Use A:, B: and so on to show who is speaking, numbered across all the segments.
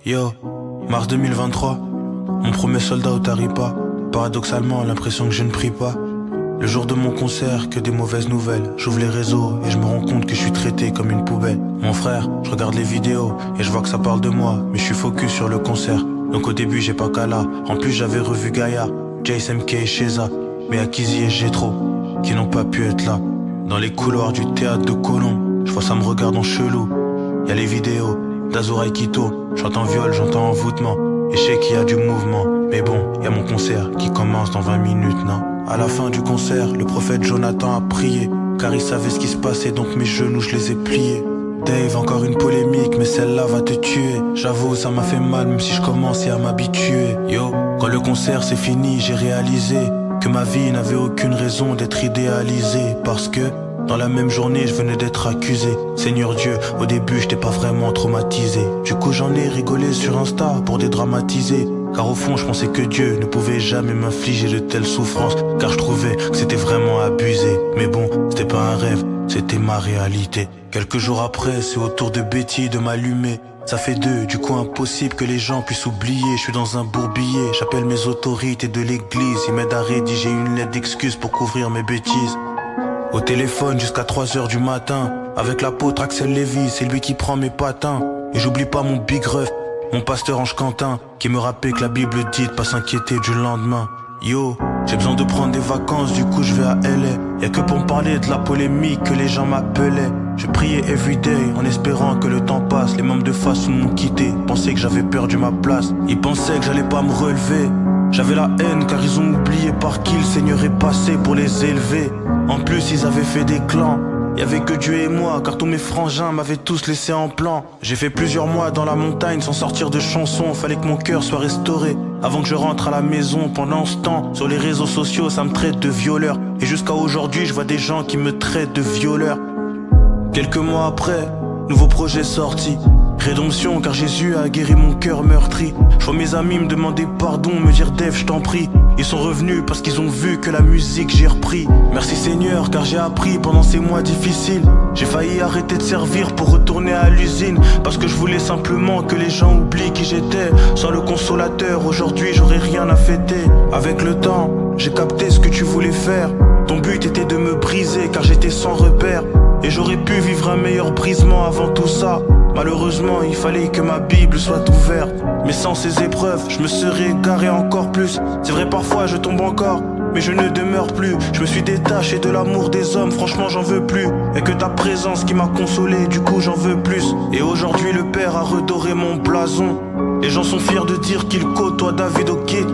A: Yo, mars 2023, mon premier soldat au Taripa. Paradoxalement, l'impression que je ne prie pas. Le jour de mon concert, que des mauvaises nouvelles. J'ouvre les réseaux et je me rends compte que je suis traité comme une poubelle. Mon frère, je regarde les vidéos et je vois que ça parle de moi, mais je suis focus sur le concert. Donc au début j'ai pas qu'à là. En plus j'avais revu Gaïa, Jace MK et Sheza, mais Akizi et Jetro, qui n'ont pas pu être là. Dans les couloirs du théâtre de Colomb, je vois ça me regarde en chelou. Y'a les vidéos d'Azurai qui tournent. J'entends viol, j'entends envoûtement, et je sais qu'il y a du mouvement. Mais bon, y'a mon concert qui commence dans 20 minutes, non. À la fin du concert, le prophète Jonathan a prié, car il savait ce qui se passait, donc mes genoux je les ai pliés. Dave, encore une polémique, mais celle-là va te tuer. J'avoue, ça m'a fait mal, même si je commençais à m'habituer. Yo, quand le concert c'est fini, j'ai réalisé que ma vie n'avait aucune raison d'être idéalisée. Parce que dans la même journée, je venais d'être accusé. Seigneur Dieu, au début, j'étais pas vraiment traumatisé. Du coup, j'en ai rigolé sur Insta pour dédramatiser. Car au fond, je pensais que Dieu ne pouvait jamais m'infliger de telles souffrances. Car je trouvais que c'était vraiment abusé. Mais bon, c'était pas un rêve, c'était ma réalité. Quelques jours après, c'est au tour de Betty de m'allumer. Ça fait deux, du coup impossible que les gens puissent oublier. Je suis dans un bourbier, j'appelle mes autorités de l'église. Ils m'aident à rédiger une lettre d'excuse pour couvrir mes bêtises. Au téléphone jusqu'à 3h du matin, avec l'apôtre Axel Lévy, c'est lui qui prend mes patins. Et j'oublie pas mon big ref, mon pasteur Ange Quentin, qui me rappelle que la Bible dit de pas s'inquiéter du lendemain. Yo, j'ai besoin de prendre des vacances, du coup je vais à LA. Y'a que pour me parler de la polémique que les gens m'appelaient. Je priais everyday en espérant que le temps passe. Les membres de face m'ont quitté, pensaient que j'avais perdu ma place. Ils pensaient que j'allais pas me relever. J'avais la haine car ils ont oublié par qui le Seigneur est passé pour les élever. En plus ils avaient fait des clans. Y'avait que Dieu et moi, car tous mes frangins m'avaient tous laissé en plan. J'ai fait plusieurs mois dans la montagne sans sortir de chansons. Fallait que mon cœur soit restauré avant que je rentre à la maison. Pendant ce temps, sur les réseaux sociaux, ça me traite de violeur. Et jusqu'à aujourd'hui, je vois des gens qui me traitent de violeur. Quelques mois après, nouveau projet sorti. Rédemption, car Jésus a guéri mon cœur meurtri. Je vois mes amis me demander pardon, me dire Dave, je t'en prie. Ils sont revenus parce qu'ils ont vu que la musique j'ai repris. Merci Seigneur, car j'ai appris pendant ces mois difficiles. J'ai failli arrêter de servir pour retourner à l'usine, parce que je voulais simplement que les gens oublient qui j'étais. Sans le consolateur, aujourd'hui j'aurais rien à fêter. Avec le temps, j'ai capté ce que tu voulais faire. Ton but était de me briser, car j'étais sans repère. Et j'aurais pu vivre un meilleur brisement avant tout ça. Malheureusement, il fallait que ma Bible soit ouverte. Mais sans ces épreuves, je me serais égaré encore plus. C'est vrai, parfois je tombe encore, mais je ne demeure plus. Je me suis détaché de l'amour des hommes, franchement j'en veux plus. Et que ta présence qui m'a consolé, du coup j'en veux plus. Et aujourd'hui le Père a redoré mon blason. Les gens sont fiers de dire qu'ils côtoient David au kit,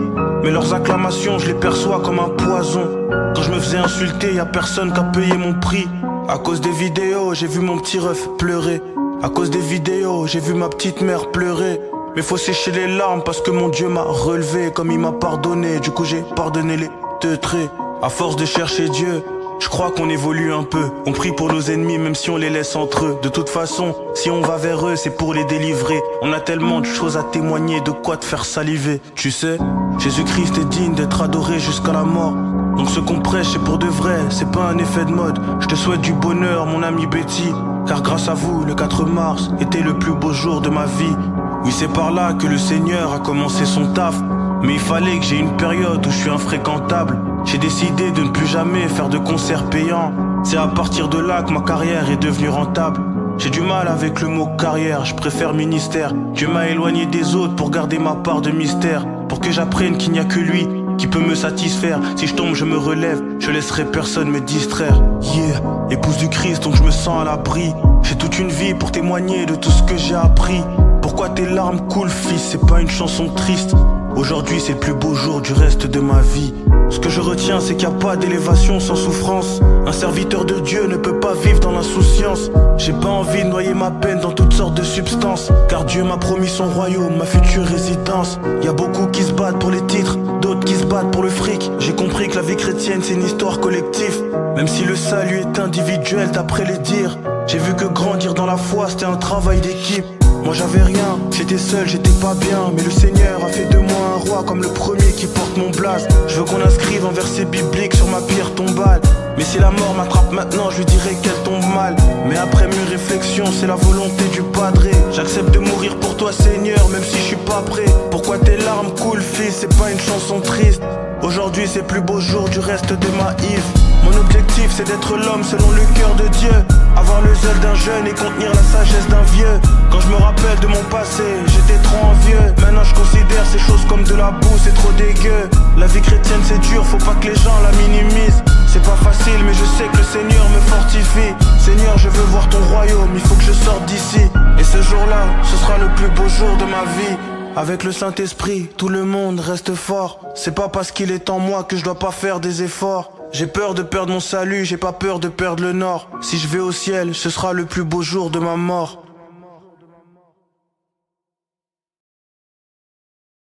A: mais leurs acclamations je les perçois comme un poison. Quand je me faisais insulter, y a personne qui a payé mon prix. À cause des vidéos, j'ai vu mon petit ref pleurer. À cause des vidéos, j'ai vu ma petite mère pleurer. Mais faut sécher les larmes parce que mon Dieu m'a relevé. Comme il m'a pardonné, du coup j'ai pardonné les deux traits. À force de chercher Dieu, je crois qu'on évolue un peu. On prie pour nos ennemis même si on les laisse entre eux. De toute façon, si on va vers eux, c'est pour les délivrer. On a tellement de choses à témoigner, de quoi te faire saliver. Tu sais, Jésus-Christ est digne d'être adoré jusqu'à la mort. Donc ce qu'on prêche c'est pour de vrai, c'est pas un effet de mode. Je te souhaite du bonheur mon ami Betty, car grâce à vous, le 4 mars était le plus beau jour de ma vie. Oui, c'est par là que le Seigneur a commencé son taf. Mais il fallait que j'ai une période où je suis infréquentable. J'ai décidé de ne plus jamais faire de concerts payants. C'est à partir de là que ma carrière est devenue rentable. J'ai du mal avec le mot carrière, je préfère ministère. Dieu m'a éloigné des autres pour garder ma part de mystère. Pour que j'apprenne qu'il n'y a que lui qui peut me satisfaire. Si je tombe je me relève, je laisserai personne me distraire. Yeah, épouse du Christ donc je me sens à l'abri. J'ai toute une vie pour témoigner de tout ce que j'ai appris. Pourquoi tes larmes coulent fils, c'est pas une chanson triste. Aujourd'hui c'est le plus beau jour du reste de ma vie. Ce que je retiens c'est qu'il n'y a pas d'élévation sans souffrance. Un serviteur de Dieu ne peut pas vivre dans l'insouciance. J'ai pas envie de noyer ma peine dans toutes sortes de substances, car Dieu m'a promis son royaume, ma future résidence. Y a beaucoup qui se battent pour les titres, d'autres qui se battent pour le fric. J'ai compris que la vie chrétienne c'est une histoire collective, même si le salut est individuel d'après les dires. J'ai vu que grandir dans la foi c'était un travail d'équipe. Moi j'avais rien, j'étais seul, j'étais pas bien. Mais le Seigneur a fait de moi un roi, comme le premier qui porte mon blaze. Je veux qu'on inscrive un verset biblique sur ma pierre tombale. Mais si la mort m'attrape maintenant, je lui dirai qu'elle tombe mal. Mais après mes réflexions, c'est la volonté du Padré. J'accepte de mourir pour toi Seigneur, même si je suis pas prêt. Pourquoi tes larmes coulent fils, c'est pas une chanson triste. Aujourd'hui c'est le plus beau jour du reste de ma Yves. Mon objectif c'est d'être l'homme selon le cœur de Dieu. Avoir le zèle d'un jeune et contenir la sagesse d'un vieux. Quand je me rappelle de mon passé, j'étais trop envieux. Maintenant je considère ces choses comme de la boue, c'est trop dégueu. La vie chrétienne c'est dur, faut pas que les gens la minimisent. C'est pas facile mais je sais que le Seigneur me fortifie. Seigneur je veux voir ton royaume, il faut que je sorte d'ici. Et ce jour-là, ce sera le plus beau jour de ma vie. Avec le Saint-Esprit, tout le monde reste fort. C'est pas parce qu'il est en moi que je dois pas faire des efforts. J'ai peur de perdre mon salut, j'ai pas peur de perdre le nord. Si je vais au ciel, ce sera le plus beau jour de ma mort.